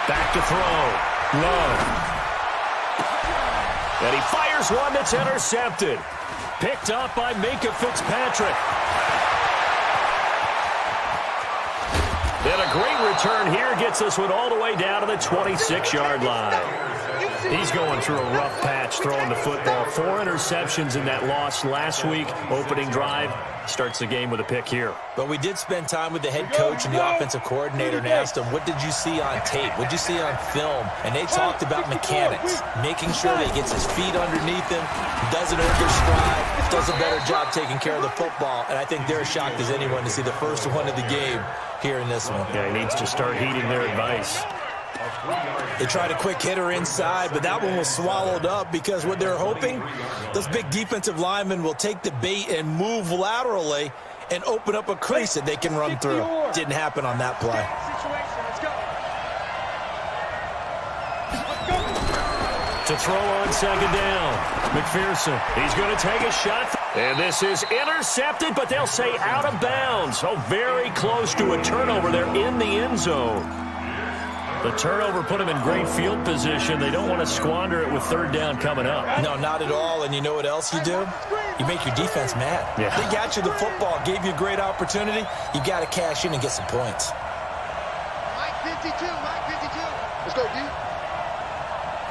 Back to throw. Love. And he fires one that's intercepted. Picked up by Minkah Fitzpatrick. And a great return here gets this one all the way down to the 26-yard line. He's going through a rough patch throwing the football. 4 interceptions in that loss last week. Opening drive starts the game with a pick here. But we did spend time with the head coach and the offensive coordinator and asked him, what did you see on tape? What did you see on film? And they talked about mechanics, making sure that he gets his feet underneath him, doesn't overstride, does a better job taking care of the football. And I think they're as shocked as anyone to see the first one of the game here in this one. Yeah, he needs to start heeding their advice. They tried a quick hitter inside, but that one was swallowed up because what they're hoping, those big defensive linemen will take the bait and move laterally and open up a crease that they can run through. Didn't happen on that play. To throw on second down, McPherson. He's going to take a shot. And this is intercepted, but they'll say out of bounds. So very close to a turnover there in the end zone. The turnover put them in great field position. They don't want to squander it with third down coming up. No, not at all. And you know what else you do? You make your defense mad. Yeah. They got you the football, gave you a great opportunity. You got to cash in and get some points. Mike 52, Mike 52. Let's go, D.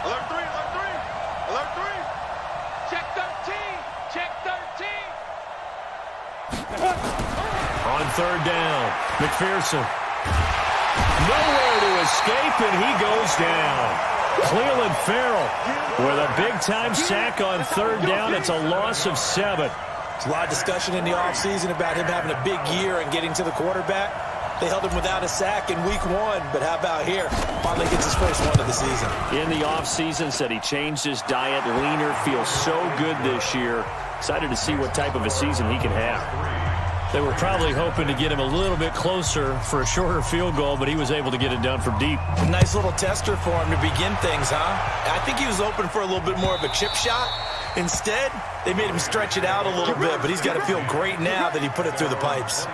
Alert 3, alert 3. Alert 3. Check 13, check 13. On third down, McPherson. Nowhere to escape, and he goes down. Cleveland Farrell with a big-time sack on third down. It's a loss of 7. There's a lot of discussion in the offseason about him having a big year and getting to the quarterback. They held him without a sack in week 1, but how about here? Finally gets his first one of the season. In the offseason, said he changed his diet, leaner, feels so good this year. Excited to see what type of a season he can have. They were probably hoping to get him a little bit closer for a shorter field goal, but he was able to get it done from deep. A nice little tester for him to begin things, huh? I think he was open for a little bit more of a chip shot. Instead, they made him stretch it out a little bit, but he's got to feel great now that he put it through the pipes.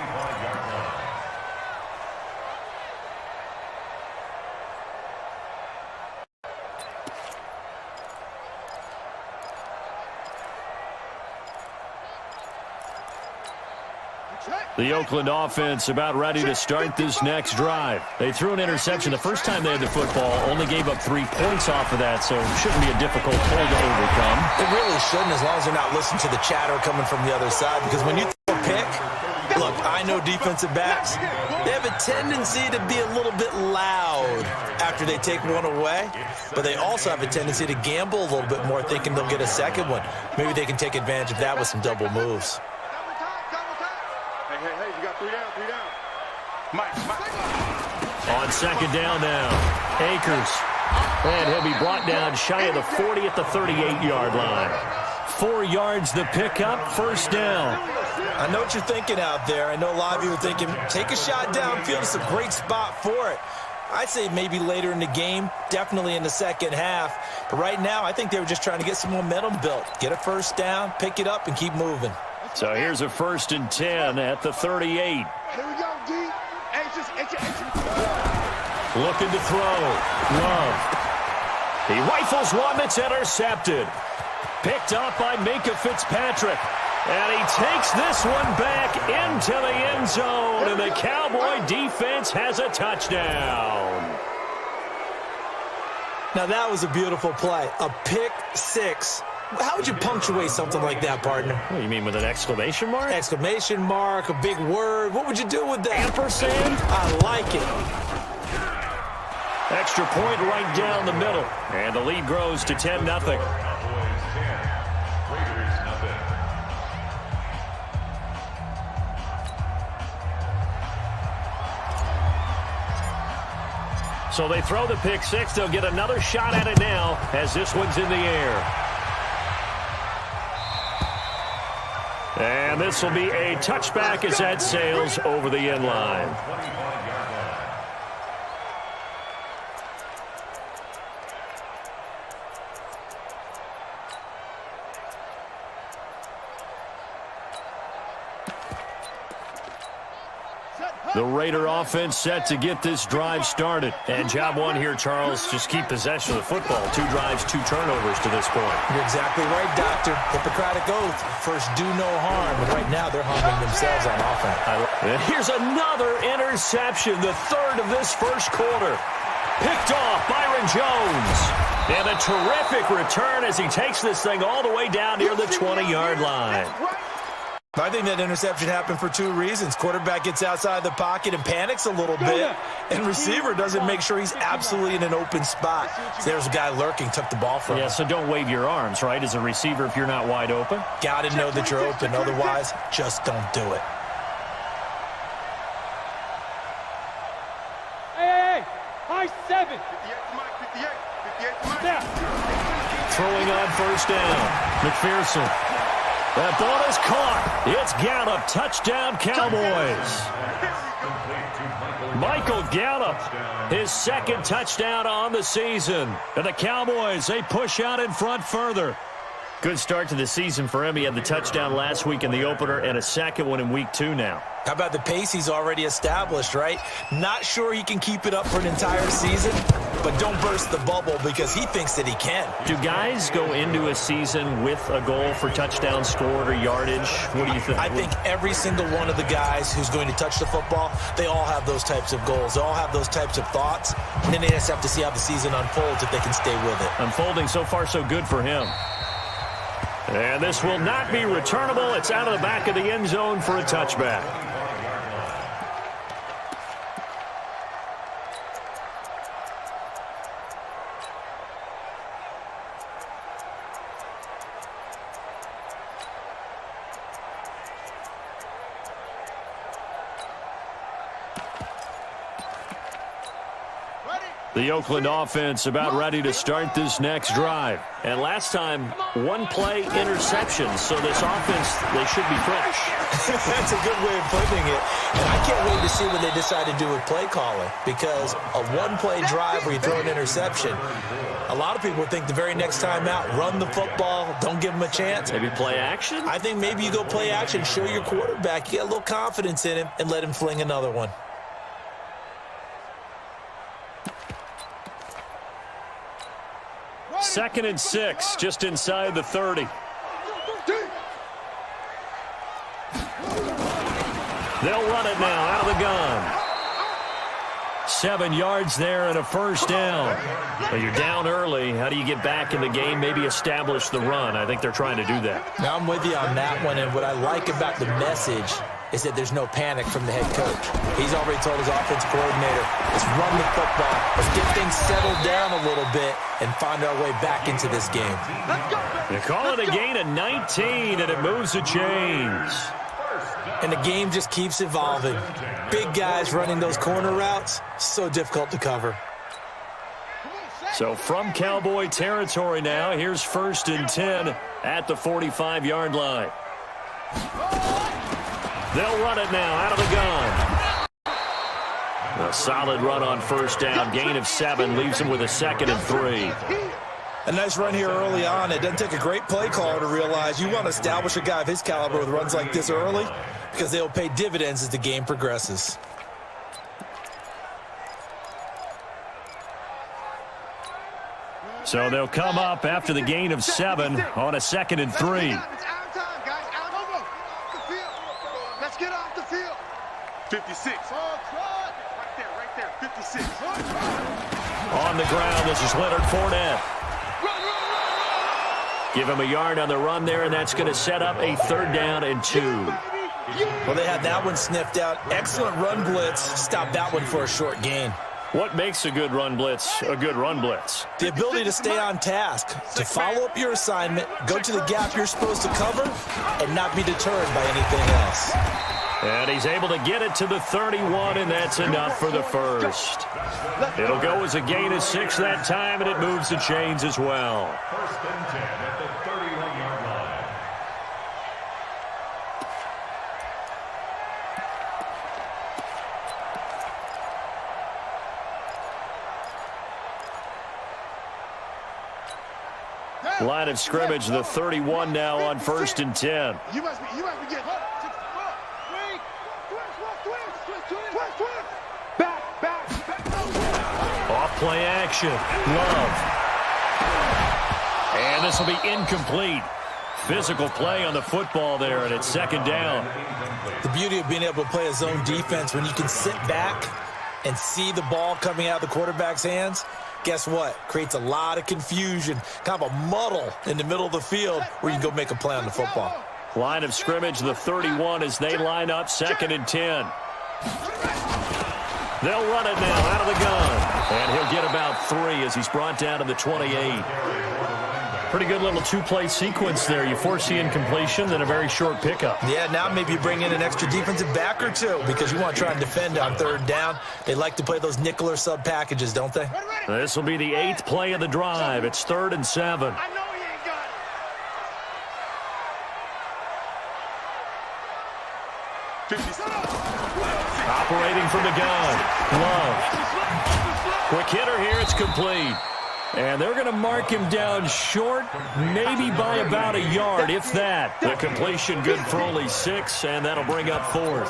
The Oakland offense about ready to start this next drive. They threw an interception the first time they had the football, only gave up 3 points off of that, so it shouldn't be a difficult play to overcome. It really shouldn't, as long as they're not listening to the chatter coming from the other side, because when you throw a pick, look, I know defensive backs, they have a tendency to be a little bit loud after they take one away, but they also have a tendency to gamble a little bit more, thinking they'll get a second one. Maybe they can take advantage of that with some double moves. Hey, you got 3 down, 3 down. Mike. On second down now, Akers. And he'll be brought down shy of the 40 at the 38-yard line. 4 yards the pickup, first down. I know what you're thinking out there. I know a lot of you are thinking, take a shot downfield. It's a great spot for it. I'd say maybe later in the game, definitely in the second half. But right now, I think they were just trying to get some momentum built. Get a first down, pick it up, and keep moving. So here's a 1st and 10 at the 38. Here we go, D. Looking to throw. Love. He rifles one that's intercepted. Picked up by Minkah Fitzpatrick. And he takes this one back into the end zone. And the Cowboy defense has a touchdown. Now that was a beautiful play. A pick 6. How would you punctuate something like that, partner? What do you mean, with an exclamation mark? Exclamation mark, a big word. What would you do with that? Ampersand? I like it. Extra point right down the middle. And the lead grows to 10-0. So they throw the pick 6. They'll get another shot at it now as this one's in the air. And this will be a touchback as that sails over the end line. Set, The Raider offense set to get this drive started. And job one here, Charles, just keep possession of the football. 2 drives, 2 turnovers to this point. You're exactly right, Doctor. Hippocratic oath. First, do no harm. And right now, they're harming themselves on offense. And here's another interception, the 3rd of this first quarter. Picked off Byron Jones. And a terrific return as he takes this thing all the way down near the 20-yard line. I think that interception happened for 2 reasons. Quarterback gets outside the pocket and panics a little bit, and receiver doesn't make sure he's absolutely in an open spot. So there's a guy lurking, took the ball from him. Yeah, so don't wave your arms, right, as a receiver if you're not wide open. Got to know that you're open. Otherwise, just don't do it. Hey, high 7. 58 to Mike. Throwing on first down. McPherson. That ball is caught. It's Gallup. Touchdown, Cowboys. Michael Gallup, his 2nd touchdown on the season. And the Cowboys, they push out in front further. Good start to the season for him. He had the touchdown last week in the opener and a 2nd one in week 2 now. How about the pace he's already established, right? Not sure he can keep it up for an entire season, but don't burst the bubble because he thinks that he can. Do guys go into a season with a goal for touchdown scored or yardage? What do you think? I think every single one of the guys who's going to touch the football, they all have those types of goals. They all have those types of thoughts. And then they just have to see how the season unfolds if they can stay with it. Unfolding so far so good for him. And this will not be returnable. It's out of the back of the end zone for a touchback. The Oakland offense about ready to start this next drive. And last time, 1-play interception. So this offense, they should be fresh. That's a good way of putting it. And I can't wait to see what they decide to do with play calling. Because a 1-play drive where you throw an interception, a lot of people think the very next time out, run the football, don't give them a chance. Maybe play action? I think maybe you go play action, show your quarterback, you get a little confidence in him, and let him fling another one. Second and 6, just inside the 30. They'll run it now out of the gun. 7 yards there and a first down. Well, you're down early. How do you get back in the game? Maybe establish the run. I think they're trying to do that. Now, I'm with you on that one, and what I like about the message is that there's no panic from the head coach. He's already told his offense coordinator, let's run the football, let's get things settled down a little bit and find our way back into this game. They call it a gain of 19, and it moves the chains. And the game just keeps evolving. Big guys running those corner routes, so difficult to cover. So from Cowboy territory now, here's 1st and 10 at the 45-yard line. They'll run it now out of the gun. A solid run on first down. Gain of 7 leaves them with a 2nd and 3. A nice run here early on. It doesn't take a great play caller to realize you want to establish a guy of his caliber with runs like this early because they'll pay dividends as the game progresses. So they'll come up after the gain of 7 on a 2nd and 3. Let's get off the field. 56. Right there, 56. On the ground, this is Leonard Fournette. Give him a yard on the run there, and that's going to set up a 3rd down and 2. Well, they had that one sniffed out. Excellent run blitz. Stop that one for a short gain. What makes a good run blitz a good run blitz? The ability to stay on task, to follow up your assignment, go to the gap you're supposed to cover, and not be deterred by anything else. And he's able to get it to the 31, and that's enough for the first. It'll go as a gain of 6 that time, and it moves the chains as well. 1st and 10 at the 31-yard line. Line of scrimmage, the 31 now on 1st and 10. You must be getting Off play action. Love. And this will be incomplete. Physical play on the football there, and it's second down. The beauty of being able to play a zone defense when you can sit back and see the ball coming out of the quarterback's hands, guess what? Creates a lot of confusion, kind of a muddle in the middle of the field where you can go make a play on the football. Line of scrimmage, the 31 as they line up, 2nd and 10. They'll run it now out of the gun. And he'll get about 3 as he's brought down to the 28. Pretty good little two-play sequence there. You force the incompletion, then a very short pickup. Yeah, now maybe you bring in an extra defensive back or two because you want to try and defend on 3rd down. They like to play those nickel or sub packages, don't they? This will be the 8th play of the drive. It's 3rd and 7. I know he ain't got it. Operating from the gun. Love. Quick hitter here. It's complete. And they're going to mark him down short, maybe by about a yard, if that. The completion good for only 6, and that'll bring up 4th.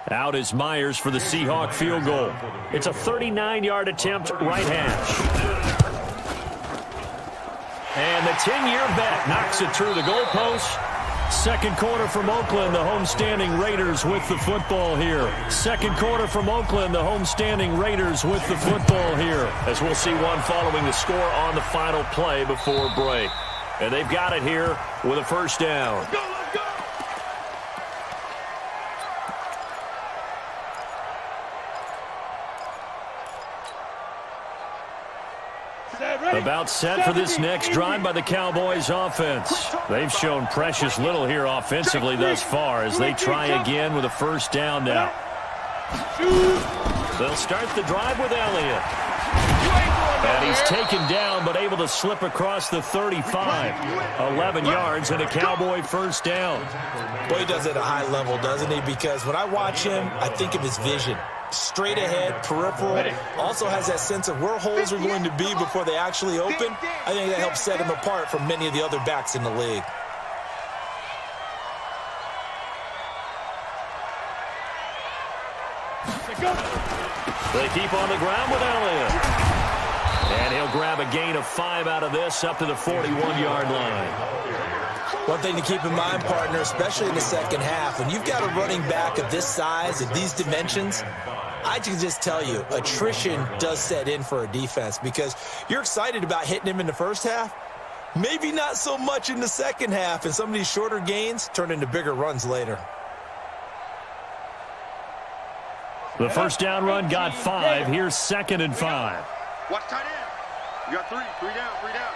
Out is Myers for the Seahawk field goal. It's a 39-yard attempt, right hash. And the 10-year vet knocks it through the goalpost. Second quarter from Oakland, the homestanding Raiders with the football here. Second quarter from Oakland, the homestanding Raiders with the football here. As we'll see one following the score on the final play before break. And they've got it here with a first down. Let's go, let's go. About set for this next drive by the Cowboys offense. They've shown precious little here offensively thus far as they try again with a first down now. They'll start the drive with Elliott. And he's taken down but able to slip across the 35. 11 yards and a Cowboy first down. Boy, he does it at a high level, doesn't he? Because when I watch him, I think of his vision. Straight ahead, peripheral, also has that sense of where holes are going to be before they actually open. I think that helps set him apart from many of the other backs in the league. They keep on the ground with Elliott. And he'll grab a gain of 5 out of this up to the 41-yard line. One thing to keep in mind, partner, especially in the second half, when you've got a running back of this size, of these dimensions, I can just tell you, attrition does set in for a defense because you're excited about hitting him in the first half, maybe not so much in the second half, and some of these shorter gains turn into bigger runs later. The first down run got 5. Here's 2nd and 5. Watch tight end. You got 3 down, 3 down.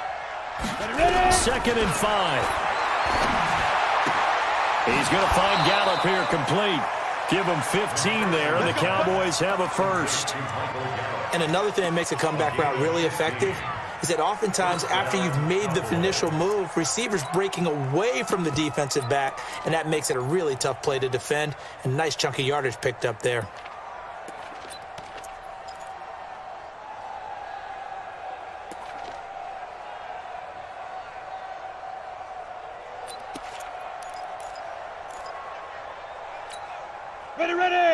2nd and 5. He's going to find Gallup here complete. Give him 15 there. The Cowboys have a first. And another thing that makes a comeback route really effective is that oftentimes after you've made the initial move, receivers breaking away from the defensive back, and that makes it a really tough play to defend. And a nice chunk of yardage picked up there.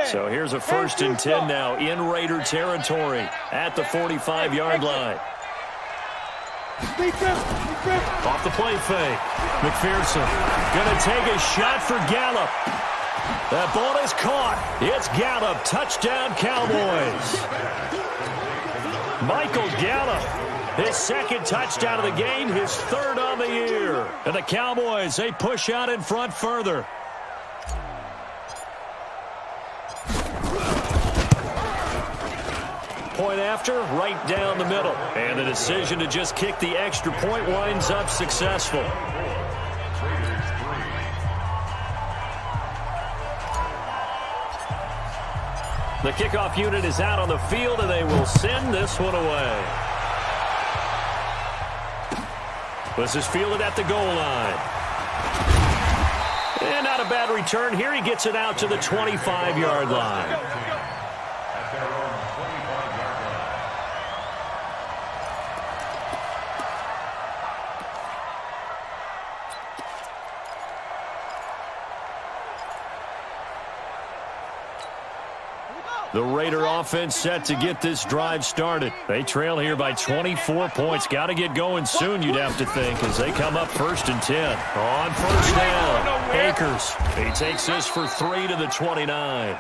So here's a 1st and 10 now in Raider territory at the 45-yard line. Off the play fake. McPherson going to take a shot for Gallup. That ball is caught. It's Gallup. Touchdown, Cowboys. Michael Gallup. His 2nd touchdown of the game, his 3rd on the year. And the Cowboys, they push out in front further. Point after, right down the middle. And the decision to just kick the extra point winds up successful. The kickoff unit is out on the field, and they will send this one away. This is fielded at the goal line. And not a bad return here. He gets it out to the 25-yard line. The Raider offense set to get this drive started. They trail here by 24 points. Got to get going soon, you'd have to think, as they come up 1st and 10. On first down, Akers. He takes this for 3 to the 29.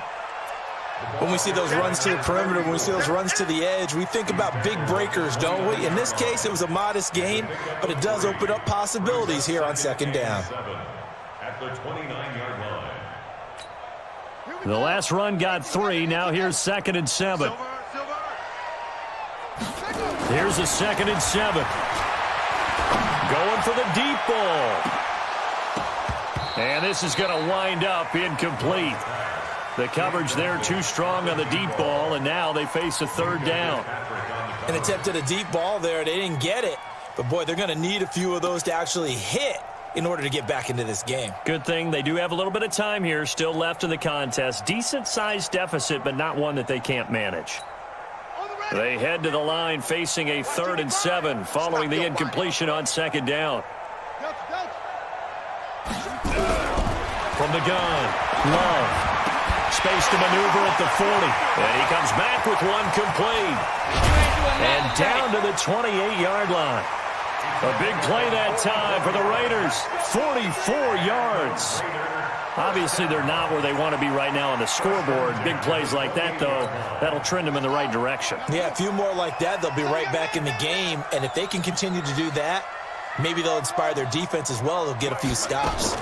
When we see those runs to the perimeter, when we see those runs to the edge, we think about big breakers, don't we? In this case, it was a modest gain, but it does open up possibilities here on 2nd down. At the 29-yard line. The last run got 3. Now here's 2nd and 7. Here's a 2nd and 7. Going for the deep ball. And this is going to wind up incomplete. The coverage there too strong on the deep ball, and now they face a 3rd down. An attempt at a deep ball there. They didn't get it. But, boy, they're going to need a few of those to actually hit in order to get back into this game. Good thing they do have a little bit of time here still left in the contest. Decent-sized deficit, but not one that they can't manage. They head to the line facing a 3rd and 7 following the incompletion on 2nd down. From the gun, Love. Space to maneuver at the 40. And he comes back with one complete. And down to the 28-yard line. A big play that time for the Raiders. 44 yards. Obviously, they're not where they want to be right now on the scoreboard. Big plays like that, though, that'll trend them in the right direction. Yeah, a few more like that, they'll be right back in the game. And if they can continue to do that, maybe they'll inspire their defense as well. They'll get a few stops.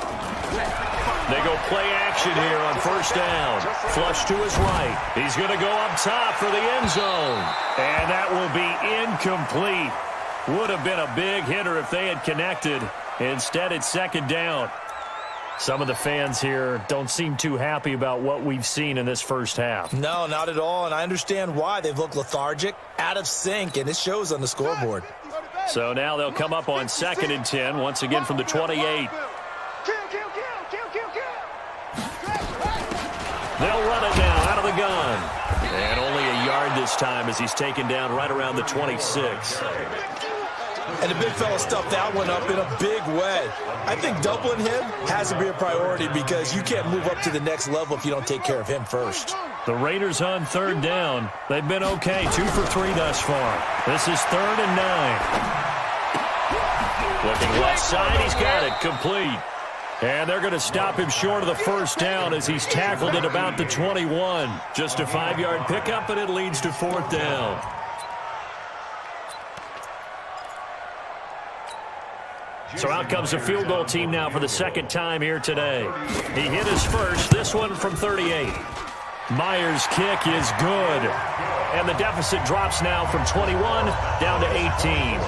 They go play action here on 1st down. Flush to his right. He's going to go up top for the end zone. And that will be incomplete. Would have been a big hitter if they had connected. Instead, it's 2nd down. Some of the fans here don't seem too happy about what we've seen in this first half. No, not at all, and I understand why. They've looked lethargic, out of sync, and it shows on the scoreboard. So now they'll come up on 2nd and 10, once again from the 28. They'll run it now out of the gun. And only a yard this time as he's taken down right around the 26. And the big fella stuffed that one up in a big way. I think doubling him has to be a priority because you can't move up to the next level if you don't take care of him first. The Raiders on 3rd down. They've been okay, 2 for 3 thus far. This is 3rd and 9. Looking left side, he's got it, complete. And they're going to stop him short of the 1st down as he's tackled at about the 21. Just a 5-yard pickup, and it leads to 4th down. So out comes the field goal team now for the 2nd time here today. He hit his first, this one from 38. Myers' kick is good. And the deficit drops now from 21 down to 18.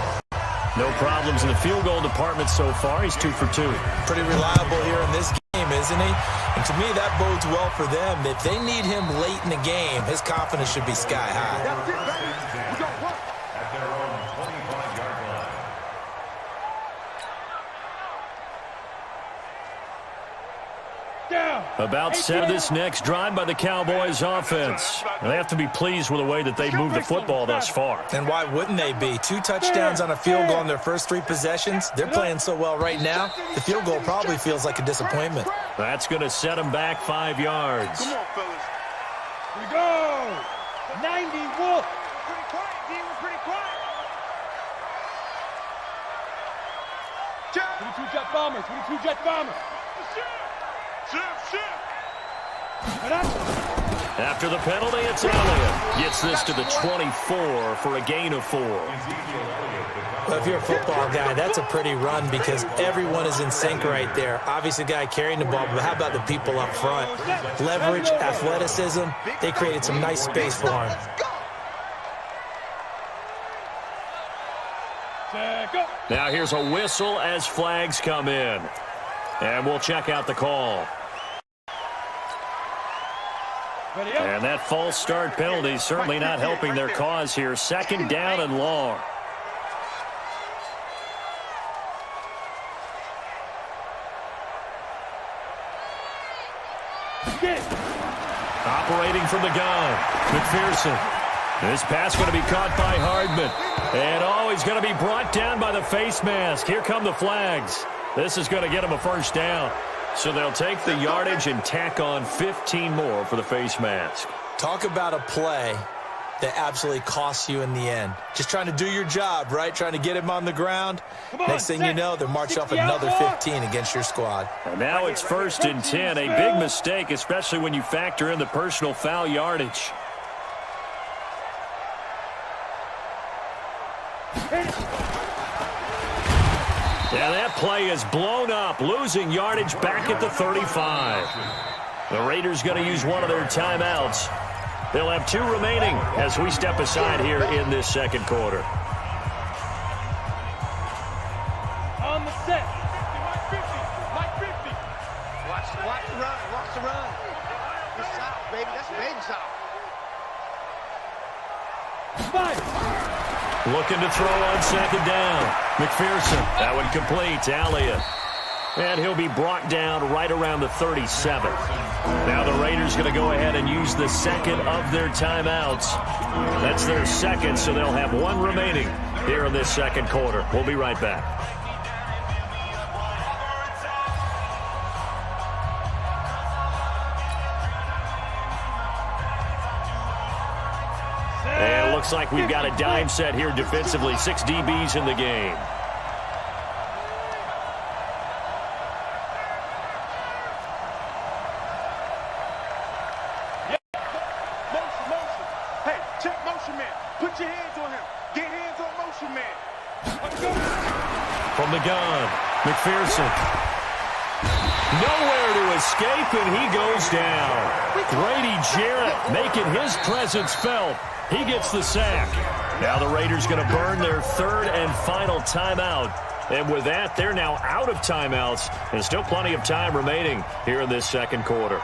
No problems in the field goal department so far. He's 2 for 2. Pretty reliable here in this game, isn't he? And to me, that bodes well for them. If they need him late in the game, his confidence should be sky high. At their own 25-yard line. About set this next drive by the Cowboys offense. They have to be pleased with the way that they've moved the football thus far. And why wouldn't they be? 2 touchdowns on a field goal in their first 3 possessions. They're playing so well right now, the field goal probably feels like a disappointment. That's going to set them back 5 yards. Come on, fellas. Here we go. 90 Wolf. Pretty quiet, D. We're pretty quiet. 22 Jet Bombers. 22 Jet Bombers. Shift. After the penalty, it's Elliott. Gets this to the 24 for a gain of 4. Well, if you're a football guy, that's a pretty run because everyone is in sync right there. Obviously, the guy carrying the ball, but how about the people up front? Leverage, athleticism, they created some nice space for him. Now here's a whistle as flags come in. And we'll check out the call. And that false start penalty certainly not helping their cause here. 2nd down and long. Operating from the gun, McPherson. This pass going to be caught by Hardman. And he's going to be brought down by the face mask. Here come the flags. This is going to get him a 1st down. So they'll take the yardage and tack on 15 more for the face mask. Talk about a play that absolutely costs you in the end. Just trying to do your job, right? Trying to get him on the ground. Next thing you know, they're marching off another 15 against your squad. And now it's 1st and 10. A big mistake, especially when you factor in the personal foul yardage. Yeah, that play is blown up, losing yardage back at the 35. The Raiders going to use one of their timeouts. They'll have 2 remaining as we step aside here in this second quarter. On the set. Like 50. Watch the run. Watch the run. That's south, baby. That's baby south. 5. Looking to throw on second down. McPherson. That one complete to Elliott. And he'll be brought down right around the 37. Now the Raiders going to go ahead and use the second of their timeouts. That's their second, so they'll have 1 remaining here in this second quarter. We'll be right back. And it looks like we've got a dime set here defensively. 6 DBs in the game. From the gun, McPherson. Nowhere to escape, and he goes down. Grady Jarrett making his presence felt. He gets the sack. Now the Raiders going to burn their 3rd and final timeout. And with that, they're now out of timeouts. And still plenty of time remaining here in this second quarter.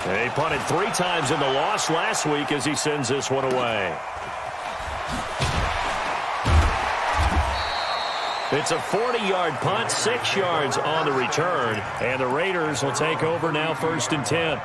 He punted 3 times in the loss last week as he sends this one away. It's a 40-yard punt, 6 yards on the return, and the Raiders will take over now 1st and 10.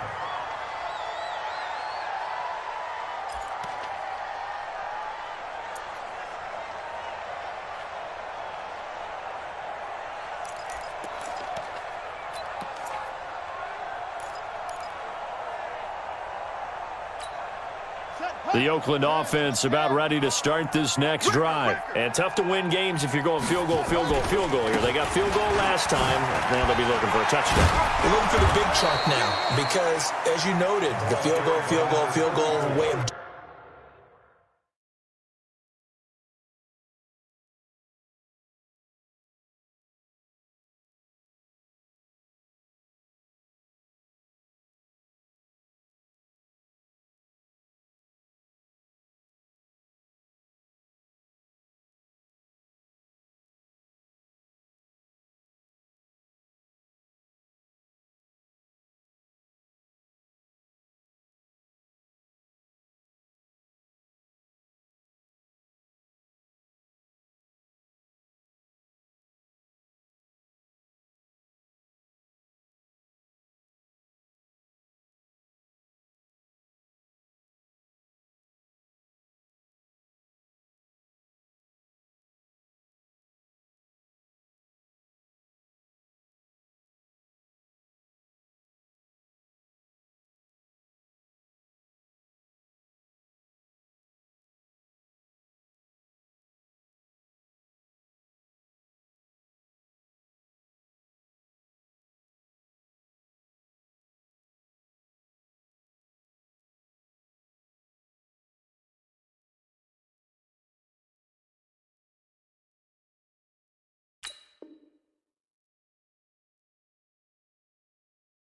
The Oakland offense about ready to start this next drive. And tough to win games if you're going field goal here. They got field goal last time. Now they'll be looking for a touchdown. They're looking for the big chunk now because, as you noted, the field goal way of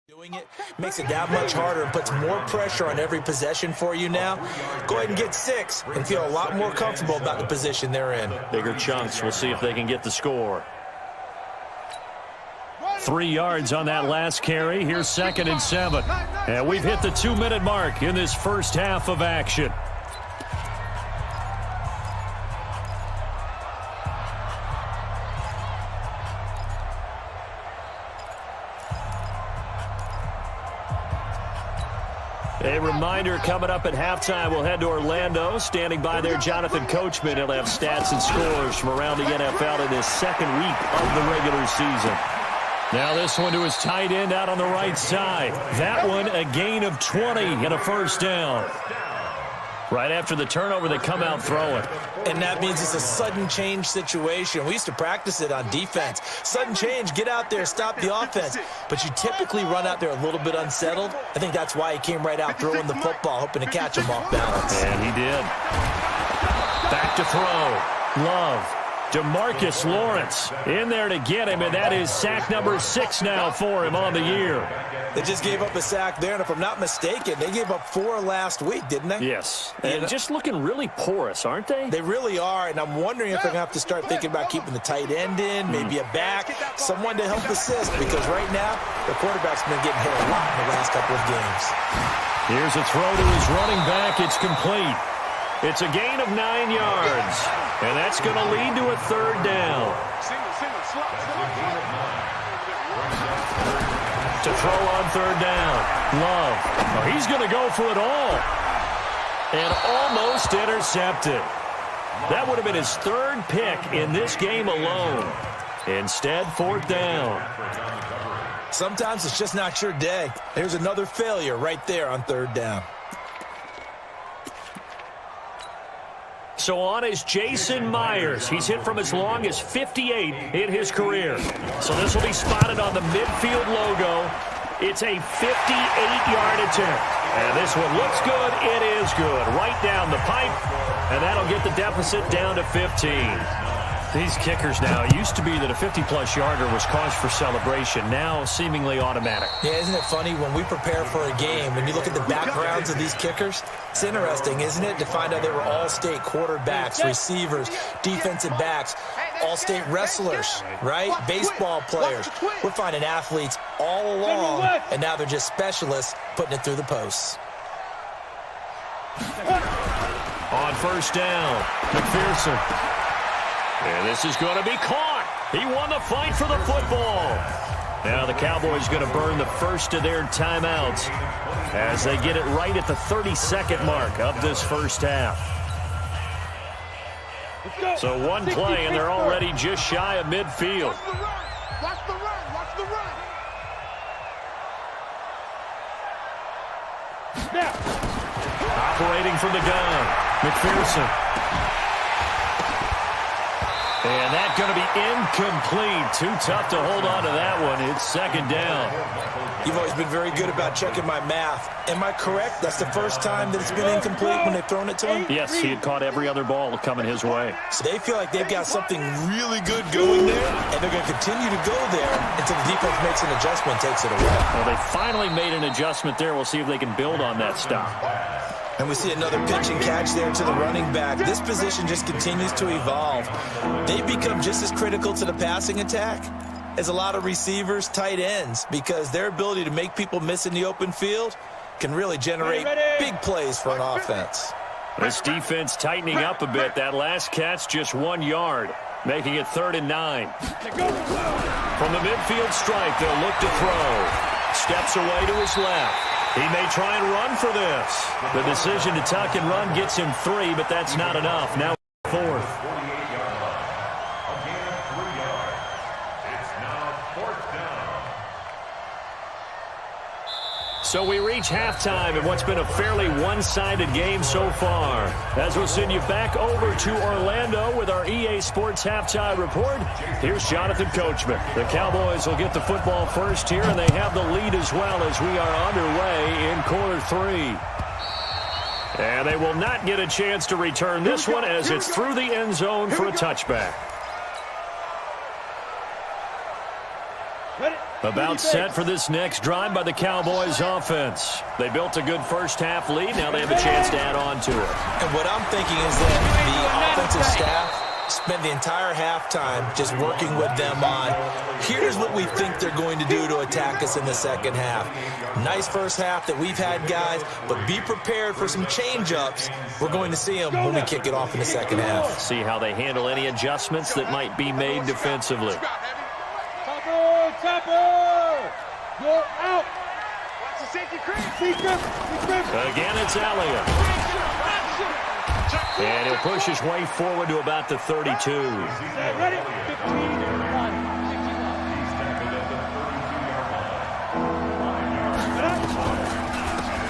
doing it makes it that much harder and puts more pressure on every possession for you now. Go ahead and get 6 and feel a lot more comfortable about the position they're in. Bigger chunks. We'll see if they can get the score. 3 yards on that last carry. Here's 2nd and 7. And we've hit the 2-minute mark in this first half of action. A reminder, coming up at halftime, we'll head to Orlando. Standing by there, Jonathan Coachman. He'll have stats and scores from around the NFL in his second week of the regular season. Now this one to his tight end out on the right side. That one, a gain of 20 and a first down. Right after the turnover, they come out throwing. And that means it's a sudden change situation. We used to practice it on defense. Sudden change, get out there, stop the offense. But you typically run out there a little bit unsettled. I think that's why he came right out throwing the football, hoping to catch him off balance. And he did. Back to throw. Love. DeMarcus Lawrence in there to get him, and that is sack number 6 now for him on the year. They just gave up a sack there, and if I'm not mistaken, they gave up 4 last week, didn't they? Yes, and just looking really porous, aren't they? They really are, and I'm wondering if they're going to have to start thinking about keeping the tight end in, maybe a back, someone to help assist, because right now, the quarterback's been getting hit a lot in the last couple of games. Here's a throw to his running back. It's complete. It's a gain of 9 yards, and that's going to lead to a third down. To throw on third down. Love. Oh, he's going to go for it all. And almost intercepted. That would have been his 3rd pick in this game alone. Instead, 4th down. Sometimes it's just not your day. There's another failure right there on 3rd down. So on is Jason Myers. He's hit from as long as 58 in his career. So this will be spotted on the midfield logo. It's a 58-yard attempt. And this one looks good. It is good. Right down the pipe. And that'll get the deficit down to 15. These kickers now, it used to be that a 50-plus yarder was cause for celebration. Now seemingly automatic. Yeah, isn't it funny when we prepare for a game, when you look at the backgrounds of these kickers, it's interesting, isn't it, to find out they were all-state quarterbacks, receivers, defensive backs, all-state wrestlers, right? Baseball players. We're finding athletes all along, and now they're just specialists putting it through the posts. On first down, McPherson. And this is going to be caught. He won the fight for the football. Now the Cowboys going to burn the first of their timeouts as they get it right at the 32nd mark of this first half. So one play, and they're already just shy of midfield. Watch the run. Watch the run. Operating from the gun, McPherson. And that's going to be incomplete. Too tough to hold on to that one. It's 2nd down. You've always been very good about checking my math. Am I correct? That's the first time that it's been incomplete when they've thrown it to him? Yes, he had caught every other ball coming his way. So they feel like they've got something really good going there, and they're going to continue to go there until the defense makes an adjustment and takes it away. Well, they finally made an adjustment there. We'll see if they can build on that stop. And we see another pitch and catch there to the running back. This position just continues to evolve. They become just as critical to the passing attack as a lot of receivers, tight ends, because their ability to make people miss in the open field can really generate big plays for an offense. This defense tightening up a bit. That last catch just 1 yard, making it 3rd and 9. From the midfield stripe, they'll look to throw. Steps away to his left. He may try and run for this. The decision to tuck and run gets him 3, but that's not enough. Now 4th. 48-yard line. A gain of 3 yards. It's now 4th down. So we reach halftime in what's been a fairly one-sided game so far. As we'll send you back over to Orlando with our EA Sports Halftime Report, here's Jonathan Coachman. The Cowboys will get the football first here, and they have the lead as well as we are underway in quarter 3. And they will not get a chance to return this one as it's through the end zone for a touchback. About set for this next drive by the Cowboys offense. They built a good first half lead. Now they have a chance to add on to it. And what I'm thinking is that the offensive staff spent the entire halftime just working with them on, here's what we think they're going to do to attack us in the second half. Nice first half that we've had, guys, but be prepared for some change-ups. We're going to see them when we kick it off in the second half. See how they handle any adjustments that might be made defensively. Topper! You're out! Watch the Again, it's Elliott. And he'll push his way forward to about the 32. Ready? 15-1.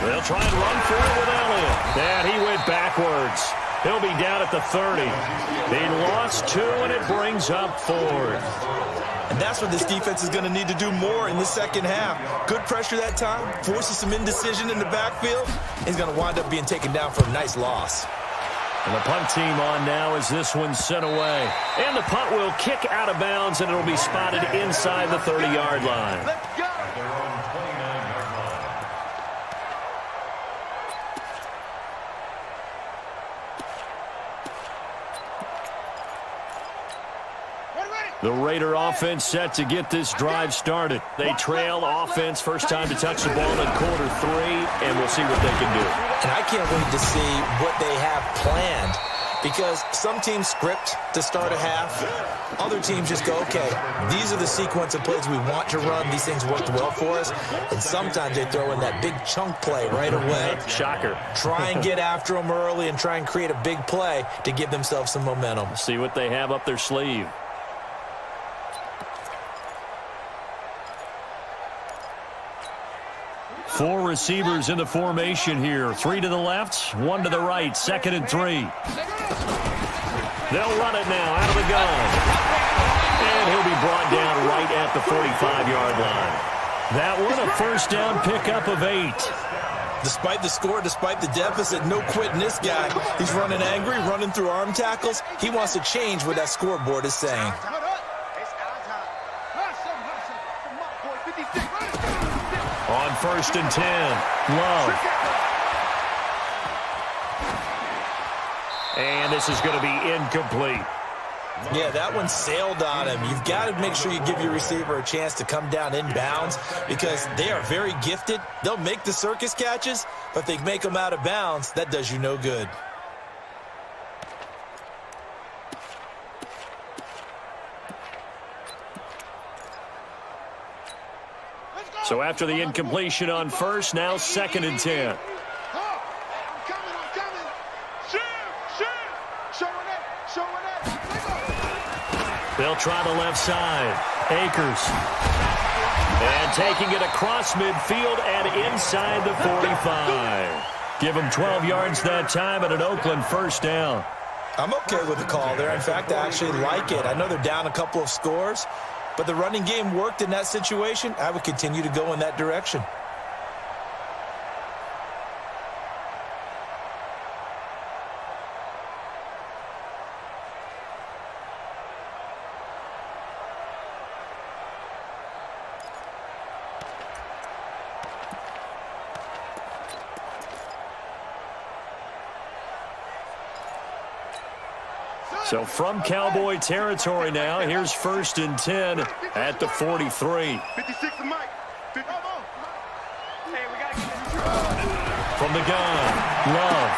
They'll try and run for it with Elliott. And he went backwards. He'll be down at the 30. He lost 2, and it brings up 4th. And that's what this defense is going to need to do more in the second half. Good pressure that time, forces some indecision in the backfield. He's going to wind up being taken down for a nice loss. And the punt team on now as this one's sent away. And the punt will kick out of bounds, and it'll be spotted inside the 30-yard line. Let's go. The Raider offense set to get this drive started. They trail offense, first time to touch the ball in quarter 3, and we'll see what they can do. And I can't wait to see what they have planned, because some teams script to start a half. Other teams just go, okay, these are the sequence of plays we want to run. These things worked well for us. And sometimes they throw in that big chunk play right away. Shocker. Try and get after them early and try and create a big play to give themselves some momentum. See what they have up their sleeve. Four receivers in the formation here. 3 to the left, 1 to the right. 2nd and 3. They'll run it now out of the gun. And he'll be brought down right at the 45-yard line. That one a first down pickup of 8. Despite the score, despite the deficit, no quitting this guy. He's running angry, running through arm tackles. He wants to change what that scoreboard is saying. On 1st and 10, Love. And this is going to be incomplete. Yeah, that one sailed on him. You've got to make sure you give your receiver a chance to come down inbounds, because they are very gifted. They'll make the circus catches, but if they make them out of bounds, that does you no good. So after the incompletion on 1st, now 2nd and 10. I'm coming. Shoot. Showing up. They'll try the left side. Akers. And taking it across midfield and inside the 45. Give him 12 yards that time and an Oakland 1st down. I'm okay with the call there. In fact, I actually like it. I know they're down a couple of scores, but the running game worked in that situation. I would continue to go in that direction. So from Cowboy territory now, here's 1st and 10 at the 43. 56 to Mike. From the gun, Love.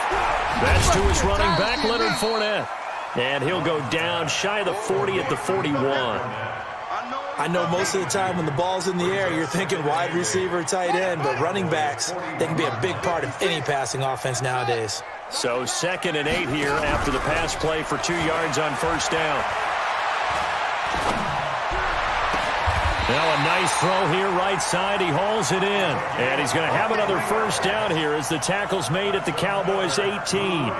That's to his running back, Leonard Fournette. And he'll go down shy of the 40 at the 41. I know most of the time when the ball's in the air, you're thinking wide receiver, tight end, but running backs, they can be a big part of any passing offense nowadays. So 2nd and 8 here after the pass play for 2 yards on 1st down. Now a nice throw here right side. He hauls it in. And he's going to have another 1st down here as the tackle's made at the Cowboys' 18.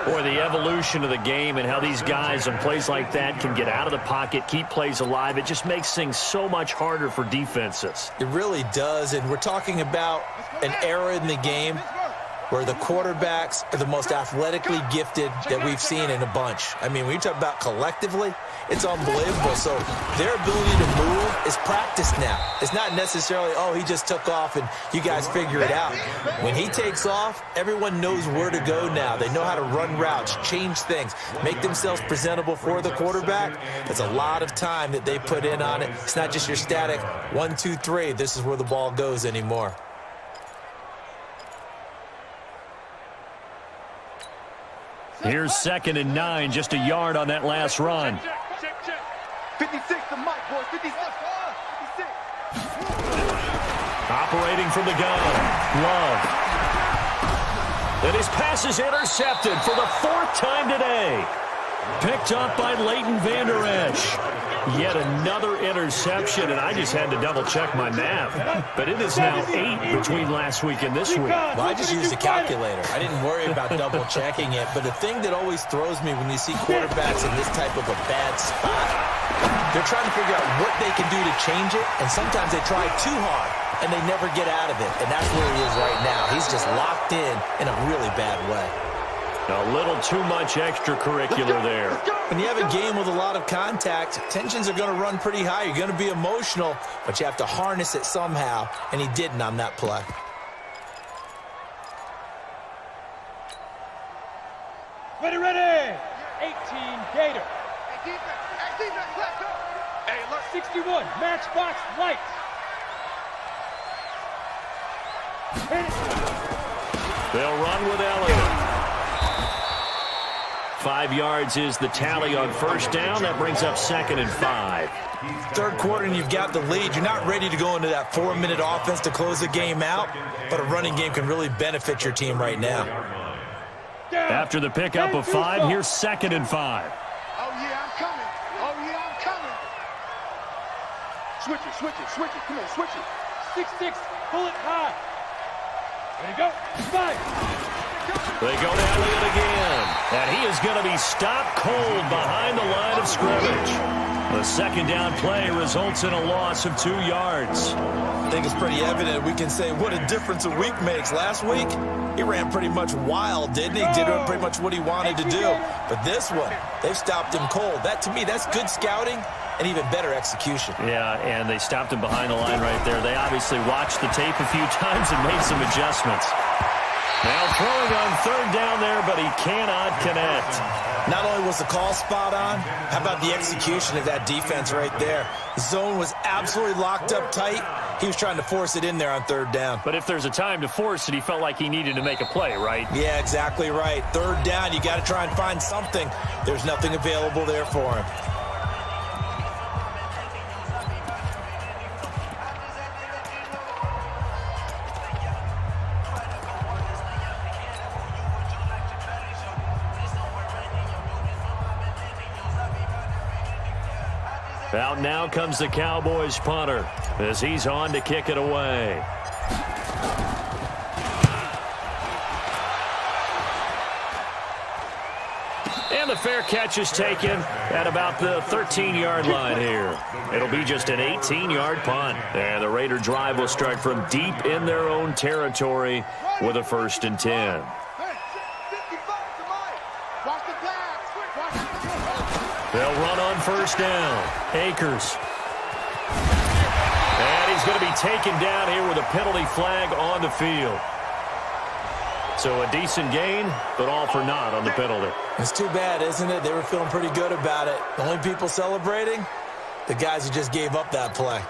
Boy, the evolution of the game and how these guys on plays like that can get out of the pocket, keep plays alive, it just makes things so much harder for defenses. It really does, and we're talking about an era in the game where the quarterbacks are the most athletically gifted that we've seen in a bunch. I mean, when you talk about collectively, it's unbelievable. So their ability to move is practiced now. It's not necessarily, oh, he just took off and you guys figure it out. When he takes off, everyone knows where to go now. They know how to run routes, change things, make themselves presentable for the quarterback. That's a lot of time that they put in on it. It's not just your static 1, 2, 3. This is where the ball goes anymore. Here's 2nd and 9, just a yard on that last run. 56 to Mike, boys. 56. Operating from the gun, Love. And his pass is intercepted for the 4th time today. Picked up by Leighton Vander Esch. Yet another interception, and I just had to double-check my math. But it is now 8 between last week and this week. Well, I just used a calculator. I didn't worry about double-checking it. But the thing that always throws me when you see quarterbacks in this type of a bad spot, they're trying to figure out what they can do to change it, and sometimes they try too hard, and they never get out of it. And that's where he is right now. He's just locked in a really bad way. A little too much extracurricular there. When you have a game with a lot of contact, tensions are going to run pretty high. You're going to be emotional, but you have to harness it somehow, and he didn't on that play. Ready. 18 Gator. Hey, defense, let's go. Hey, look. 61 Matchbox Light. They'll run with Elliott. 5 yards is the tally on first down. That brings up 2nd and 5. Third quarter and you've got the lead. You're not ready to go into that 4-minute offense to close the game out, but a running game can really benefit your team right now. After the pickup of 5, here's 2nd and 5. Oh, yeah, I'm coming. Switch it. Come on, switch it. 6-6, pull it high. Ready to go. 5. They go to Elliott again, and he is going to be stopped cold behind the line of scrimmage. The 2nd down play results in a loss of 2 yards. I think it's pretty evident. We can say what a difference a week makes. Last week, he ran pretty much wild, didn't he? Did pretty much what he wanted to do. But this one, they've stopped him cold. That, to me, that's good scouting and even better execution. Yeah, and they stopped him behind the line right there. They obviously watched the tape a few times and made some adjustments. Now throwing on 3rd down there, but he cannot connect. Not only was the call spot on, how about the execution of that defense right there? The zone was absolutely locked up tight. He was trying to force it in there on 3rd down. But if there's a time to force it, he felt like he needed to make a play, right? Yeah, exactly right. 3rd down, you got to try and find something. There's nothing available there for him. Out now comes the Cowboys punter as he's on to kick it away. And the fair catch is taken at about the 13-yard line here. It'll be just an 18-yard punt. And the Raider drive will start from deep in their own territory with a 1st and 10. They'll run on 1st down. Akers. And he's going to be taken down here with a penalty flag on the field. So a decent gain, but all for naught on the penalty. It's too bad, isn't it? They were feeling pretty good about it. The only people celebrating, the guys who just gave up that play.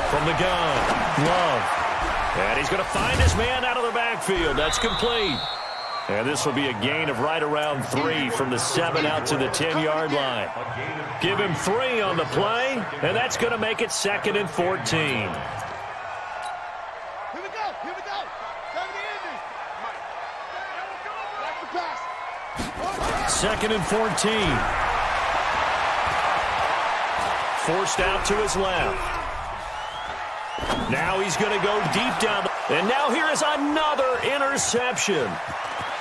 From the gun, Love. And he's going to find his man out of the backfield. That's complete. And this will be a gain of right around 3 from the 7 out to the 10-yard line. Give him 3 on the play, and that's going to make it 2nd and 14. Here we go. Time to end this. 2nd and 14. Forced out to his left. Now he's going to go deep down. And now here is another interception.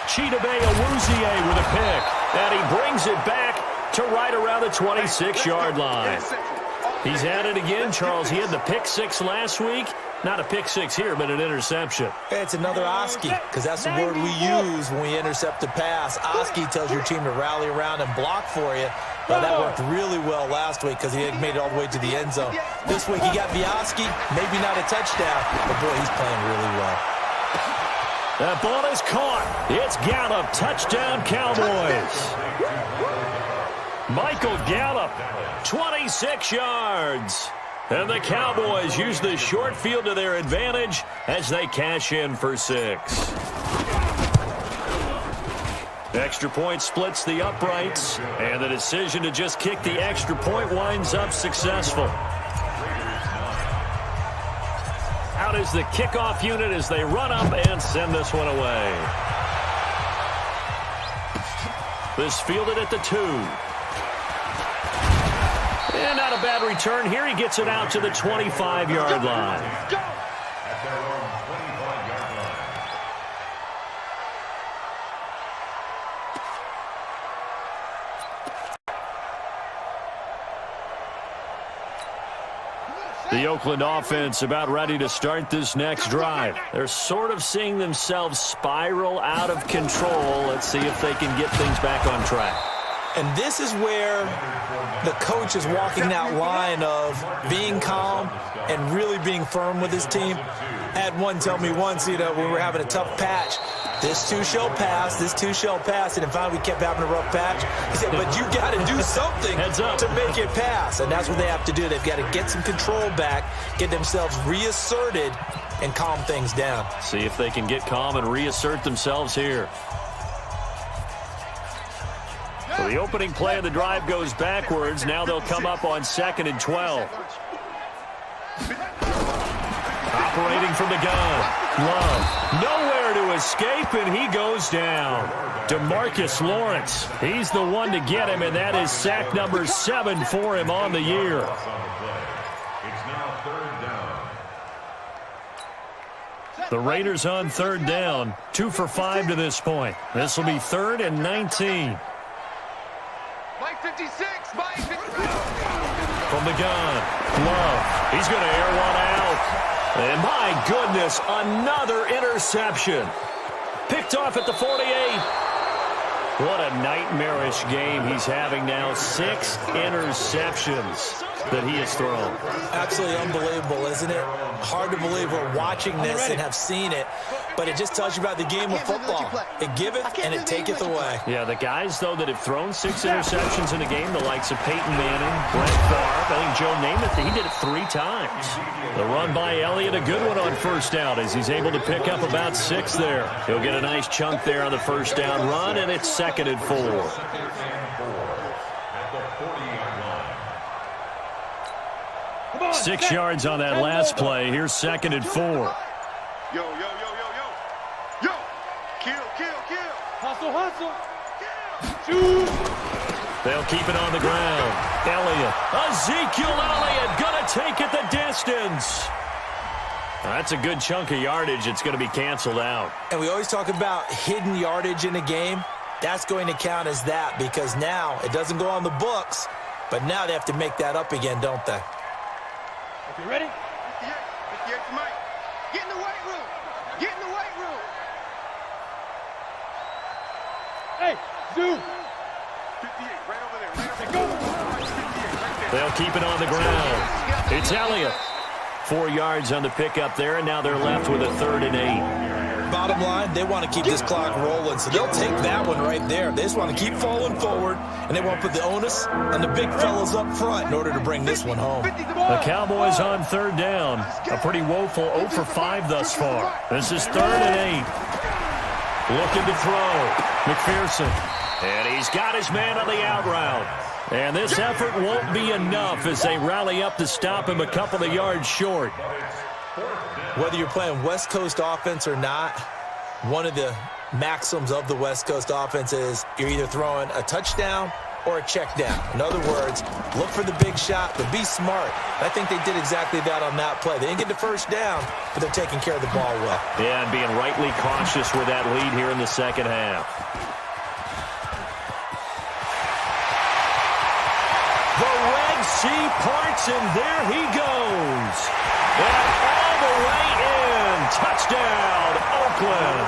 Chidobe Awuzie with a pick. And he brings it back to right around the 26-yard line. He's at it again, Charles. He had the pick 6 last week. Not a pick 6 here, but an interception. Hey, it's another Oski, because that's the word we use when we intercept a pass. Oski tells your team to rally around and block for you. But that worked really well last week because he had made it all the way to the end zone. This week he got Oski, maybe not a touchdown, but boy, he's playing really well. That ball is caught. It's Gallup. Touchdown, Cowboys. Michael Gallup, 26 yards. And the Cowboys use the short field to their advantage as they cash in for 6. Extra point splits the uprights, and the decision to just kick the extra point winds up successful. Out is the kickoff unit as they run up and send this one away. This fielded at the 2. And not a bad return here. He gets it out to the 25-yard line. At their own 25-yard line. The Oakland offense about ready to start this next drive. They're sort of seeing themselves spiral out of control. Let's see if they can get things back on track. And this is where the coach is walking that line of being calm and really being firm with his team. I had one tell me once, when we were having a tough patch, this too shall pass, this too shall pass, and then finally we kept having a rough patch. He said, but you got to do something to make it pass, and that's what they have to do. They've got to get some control back, get themselves reasserted, and calm things down. See if they can get calm and reassert themselves here. So the opening play of the drive goes backwards. Now they'll come up on 2nd and 12. Operating from the gun. Love. Nowhere to escape, and he goes down. DeMarcus Lawrence. He's the one to get him, and that is sack number 7 for him on the year. It's now 3rd down. The Raiders on 3rd down. 2 for 5 to this point. This will be 3rd and 19. Mike 56, Mike 56. From the gun, Love. He's going to air one out. And my goodness, another interception. Picked off at the 48. What a nightmarish game he's having now. 6 interceptions that he has thrown. Absolutely unbelievable, isn't it? Hard to believe we're watching this and have seen it, but it just tells you about the game of football. It giveth and it taketh away. Yeah, the guys, though, that have thrown 6 interceptions in a game, the likes of Peyton Manning, Brett Favre, I think Joe Namath, he did it 3 times. The run by Elliott, a good one on first down as he's able to pick up about 6 there. He'll get a nice chunk there on the first down run, and it's 2nd and 4. At the 40-yard line. 6 yards on that last play. Here's 2nd and 4. Yo, yo, yo, yo, yo. Yo. Kill, kill, kill. Hustle, hustle. Shoot. They'll keep it on the ground. Elliott. Ezekiel Elliott going to take it the distance. That's a good chunk of yardage. It's going to be canceled out. And we always talk about hidden yardage in a game. That's going to count as that because now it doesn't go on the books, but now they have to make that up again, don't they? Okay, ready? 58 for Mike. Get in the weight room. Get in the weight room. Hey, Zoo. 58, right over there. Right over Go. there. They'll keep it on the ground. It's Elliott. 4 yards on the pickup there, and now they're left with a 3rd and 8. Bottom line, they want to keep this clock rolling, so they'll take that one right there. They just want to keep falling forward, and they want to put the onus on the big fellas up front in order to bring this one home. The Cowboys on 3rd down. A pretty woeful 0 for 5 thus far. This is 3rd and 8. Looking to throw. McPherson. And he's got his man on the out route. And this effort won't be enough as they rally up to stop him a couple of yards short. Whether you're playing West Coast offense or not, one of the maxims of the West Coast offense is you're either throwing a touchdown or a check down. In other words, look for the big shot, but be smart. I think they did exactly that on that play. They didn't get the first down, but they're taking care of the ball well. Yeah, and being rightly cautious with that lead here in the second half. The Red Sea parts, and there he goes. And all the way in. Touchdown, Oakland.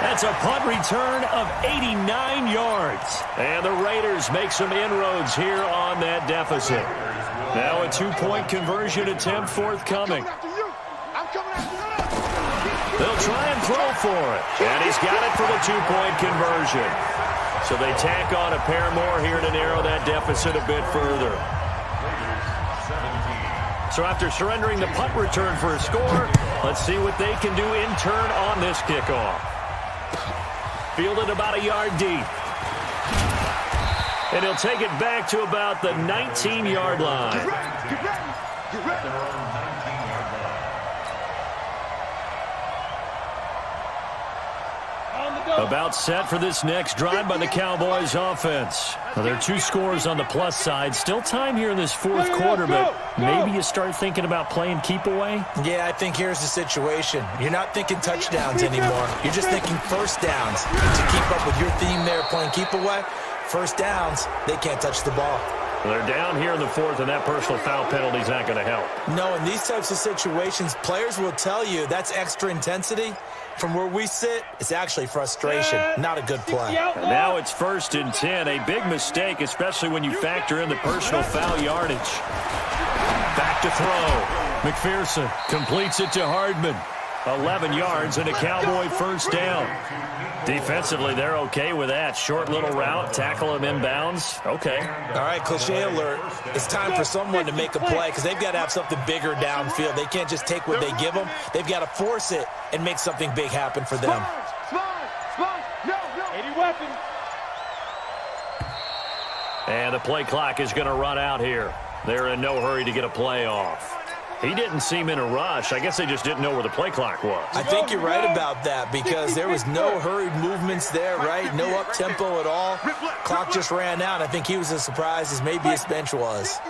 That's a punt return of 89 yards. And the Raiders make some inroads here on that deficit. Now a 2-point conversion attempt forthcoming. I'm coming after you. They'll try and throw for it. And he's got it for the 2-point conversion. So they tack on a pair more here to narrow that deficit a bit further. So after surrendering the punt return for a score, let's see what they can do in turn on this kickoff. Fielded about a yard deep. And he'll take it back to about the 19-yard line. Get ready. Get ready. Get ready. About set for this next drive by the Cowboys offense. Well, there are 2 scores on the plus side. Still time here in this fourth quarter, but maybe you start thinking about playing keep away? Yeah, I think here's the situation. You're not thinking touchdowns anymore. You're just thinking first downs. To keep up with your theme there, playing keep away, first downs, they can't touch the ball. Well, they're down here in the fourth, and that personal foul penalty is not going to help. No, in these types of situations, players will tell you that's extra intensity. From where we sit, it's actually frustration, not a good play. And now it's 1st and 10, a big mistake, especially when you factor in the personal foul yardage. Back to throw. McPherson completes it to Hardman. 11 yards and a Cowboy first down. Defensively, they're okay with that. Short little route, tackle him inbounds. Okay. All right, cliche alert. It's time for someone to make a play because they've got to have something bigger downfield. They can't just take what they give them. They've got to force it and make something big happen for them. Any weapon. And the play clock is going to run out here. They're in no hurry to get a play off. He didn't seem in a rush. I guess they just didn't know where the play clock was. I think you're right about that because there was no hurried movements there, right? No up-tempo at all. Clock just ran out. I think he was as surprised as maybe his bench was.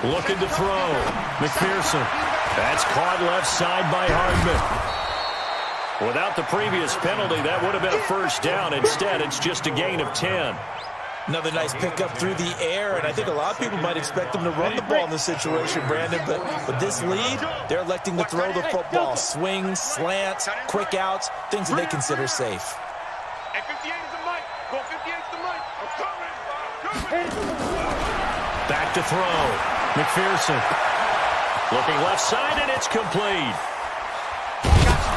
Looking to throw. McPherson. That's caught left side by Hardman. Without the previous penalty, that would have been a first down. Instead, it's just a gain of 10. Another nice pickup through the air, and I think a lot of people might expect them to run the ball in this situation, Brandon, but with this lead, they're electing to throw the football. Swings, slants, quick outs, things that they consider safe. And 58 is the mic. Go 58 is the mic. I'm coming. Back to throw. McPherson. Looking left side, and it's complete.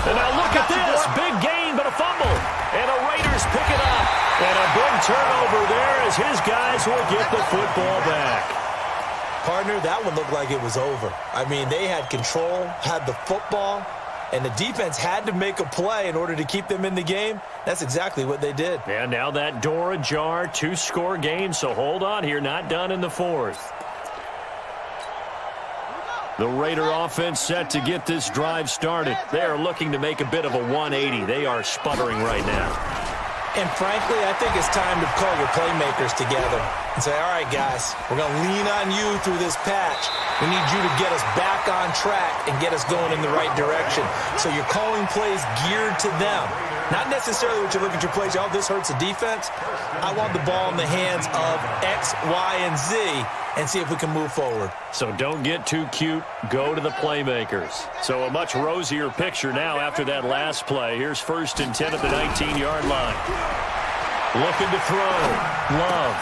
And now look at this. Big gain, but a fumble. And the Raiders pick it up. And a big turnover there as his guys will get the football back. Partner, that one looked like it was over. I mean, they had control, had the football, and the defense had to make a play in order to keep them in the game. That's exactly what they did. And now that door ajar, 2-score game, so hold on here, not done in the fourth. The Raider offense set to get this drive started. They are looking to make a bit of a 180. They are sputtering right now. And frankly, I think it's time to call your playmakers together and say, all right, guys, we're going to lean on you through this patch. We need you to get us back on track and get us going in the right direction. So you're calling plays geared to them. Not necessarily what you look at your plays, oh, this hurts the defense. I want the ball in the hands of X, Y, and Z and see if we can move forward. So don't get too cute. Go to the playmakers. So a much rosier picture now after that last play. Here's 1st and 10 at the 19-yard line. Looking to throw. Love.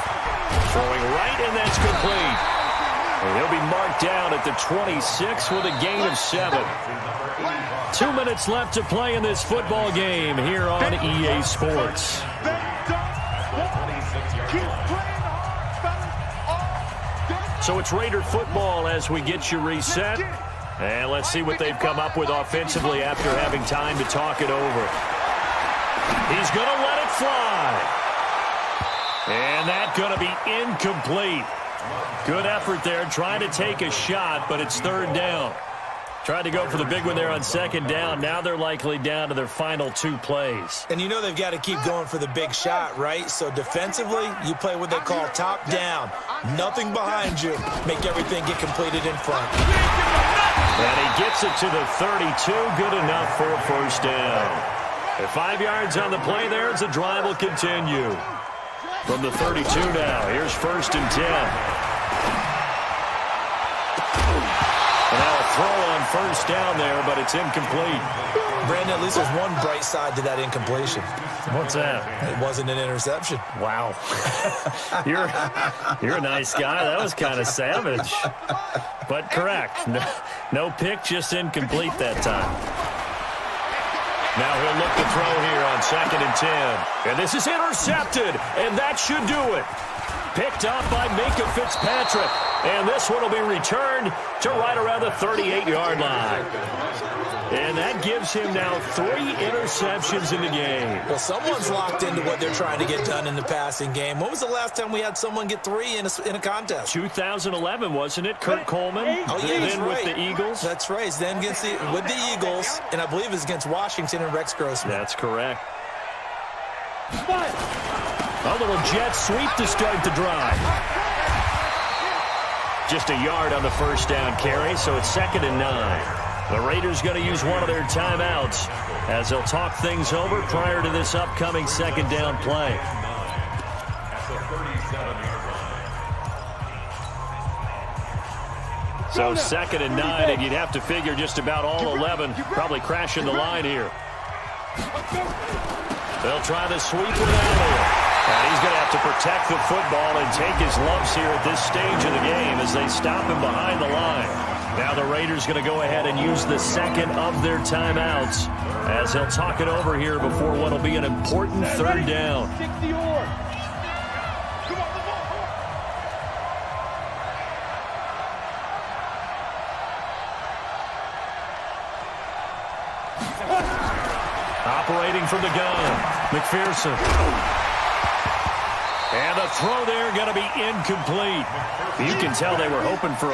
Throwing right, and that's complete. And he'll be marked down at the 26 with a gain of 7. 2 minutes left to play in this football game here on EA Sports. So it's Raider football as we get you reset. And let's see what they've come up with offensively after having time to talk it over. He's going to let it fly. And that's going to be incomplete. Good effort there, trying to take a shot, but it's 3rd down. Tried to go for the big one there on 2nd down. Now they're likely down to their final 2 plays. And you know they've got to keep going for the big shot, right? So defensively, you play what they call top down. Nothing behind you. Make everything get completed in front. And he gets it to the 32. Good enough for a first down. At 5 yards on the play there as the drive will continue. From the 32 now, here's 1st and 10. And now a throw on 1st down there, but it's incomplete. Brandon, at least there's one bright side to that incompletion. What's that? It wasn't an interception. Wow. You're a nice guy. That was kind of savage. But correct. No pick, just incomplete that time. Now he'll look to throw here on 2nd and 10. And this is intercepted, and that should do it. Picked up by Minka Fitzpatrick. And this one will be returned to right around the 38-yard line. And that gives him now 3 interceptions in the game. Well, someone's locked into what they're trying to get done in the passing game. When was the last time we had someone get 3 in a contest? 2011, wasn't it? Kurt Coleman. Oh, yeah, then right. with the Eagles. That's right. Then against with the Eagles, and I believe it's against Washington and Rex Grossman. That's correct. A little jet sweep to start the drive. Just a yard on the first down carry, so it's 2nd and 9. The Raiders going to use one of their timeouts as they'll talk things over prior to this upcoming 2nd down play. So 2nd and 9, and you'd have to figure just about all 11 probably crashing the line here. They'll try to sweep it out of there. And he's going to have to protect the football and take his lumps here at this stage of the game as they stop him behind the line. Now the Raiders going to go ahead and use the 2nd of their timeouts as they'll talk it over here before what will be an important 3rd down. Operating from the gun, McPherson. And the throw there going to be incomplete. You can tell they were hoping for a